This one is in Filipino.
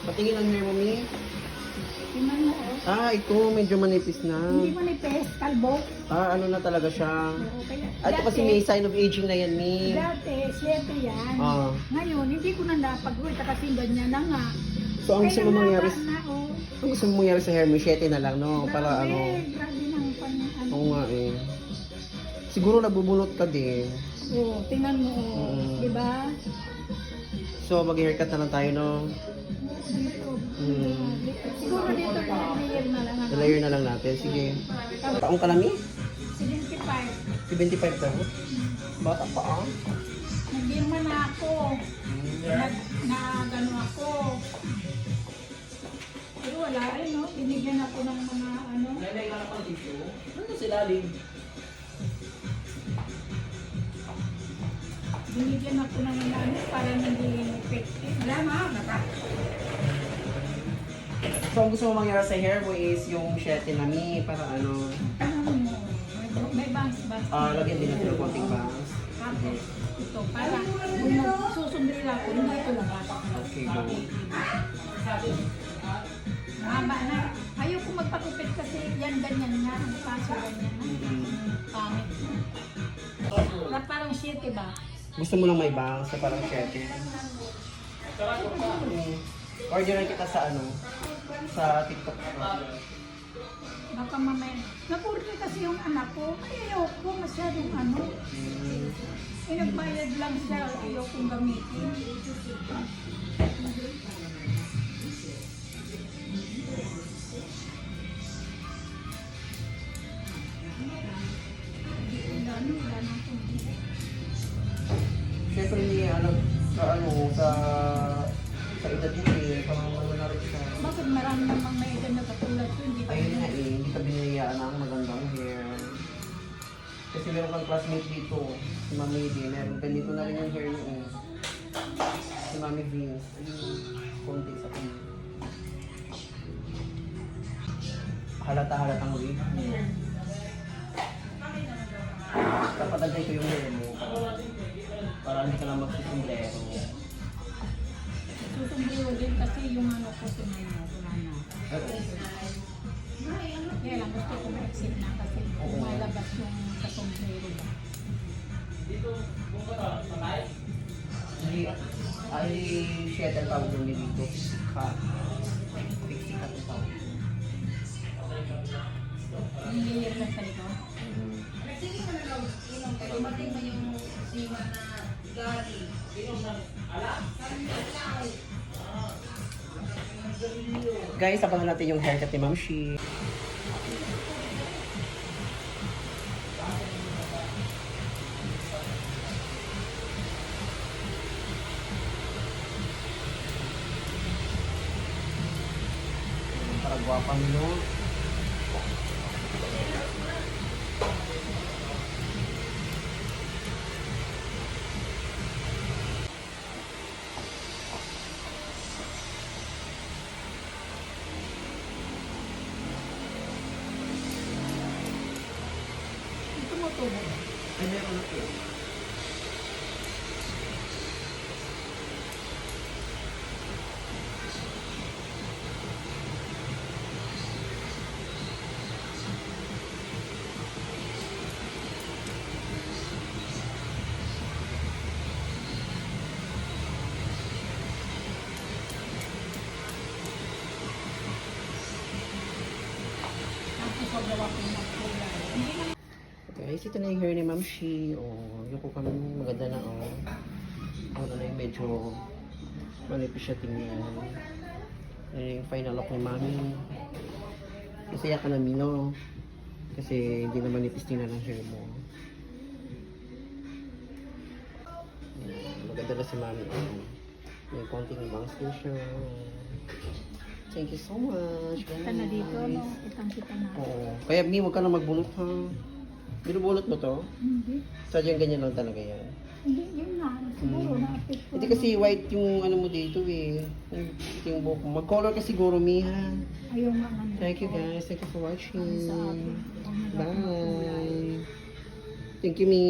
Patingin ang hair mo, Mi. Tingnan mo, oh. Ah, ito. Medyo manipis na. Hindi manipis, kalbo. Ah, ano na talaga siya. Oo, kaya, Ah, ito kasi may sign of aging na yan, Mi. Dati, syempre yan. Ah. Ngayon, hindi ko na napag-uwi kasi ganyan na nga. So, ang gusto mo mangyari, na, oh. ang gusto mo mangyari sa hair mo, 7 na lang, no? Para ano. Grabe ng ano. Oo nga eh. Siguro nabubulot ka din. Oo, tingnan mo, oh. Diba? So, mag-haircut na lang tayo, no? Dito. Hmm. Siguro dito, layer na lang. Ano? Layer na lang natin. Sige. Taong ka lang, Mi? 75. 75 ka? Bata pa, ah. Nagirma na ako. Nagano ako. Pero wala rin, no? Binigyan ako ng mga ano. Nanay ka na pang tissue? Ano sila, Lig? Binigyan ako ng mga ano para hindi effective. Wala, ma'am. So, ang gusto mo mangyari sa hair mo is yung 7 na, Mi, para ano. Ano mo? May bangs. Lagyan din natin ng konting bangs. Tapos, ito, para kung magsusundrila ako, hindi ito labas. Okay, go. Mahaba na. Ayoko magpakupit kasi yan, ganyan nga. Ang paso, ganyan na. Pangit. Parang shit, ba? Gusto mo lang may bangs na parang 7. Order kita sa ano? Sa TikTok. Baka mamaya. Napurti kasi yung anak ko. Ay, ayoko masyadong ano. Eh, nagbayad lang siya. Ayokong gamitin. Siyempre ni ano sa sa edad mo eh, parang ano na rin siya. Bakit marami namang may edad na katulad ko? Hindi ko Ayun nga eh, hindi ka binayaan ng magandang hair. Kasi meron kang classmate dito, si Mami D, meron ganito na rin yung hair niya eh. Si Mami Vince, ayun, konti sa kanya. Halata-halatang wig. Kapatagay ko yung hair mo para hindi ka lang magsusumbrero. susumbiro din kasi yung ano ko tumayo. Wala na. Kaya lang gusto ko ma-exit na kasi malabas yung sa sombrero ba. Ay, shit ang tawag ng dito. Cut. Pixie cut ang tawag. Yung layer lang sa likod. Guys, abangan natin yung haircut ni Ma'am Shi. Para guwapa nyo. Tumutubo. Ay, meron na po. Tapos pagawa ko ng kulay. Hindi na Guys, ito na yung hair ni Ma'am Shi. Oh, yung ko kami maganda na oh. Ano na yung medyo manipis siya tingnan. Ano yung final look ni Mami. Masaya ka na, Mino. Kasi hindi na manipis tingnan ang hair mo. Maganda na si Mami. Oh. May konting bangs din siya. Thank you so much. kita na dito, no? Kitang-kita na. Oo. Kaya, Mi, huwag ka na magbulot ha. Binubulot mo to? Hindi. Sadyang ganyan lang talaga yan. Hindi, yun na. Siguro na-apit ko. Hindi kasi white yung ano mo dito eh. Yung buhok mo. Mag-color ka siguro, Mi, ha? Ayaw nga man. Thank you guys. Thank you for watching. Sa akin. Bye. Thank you, Mi.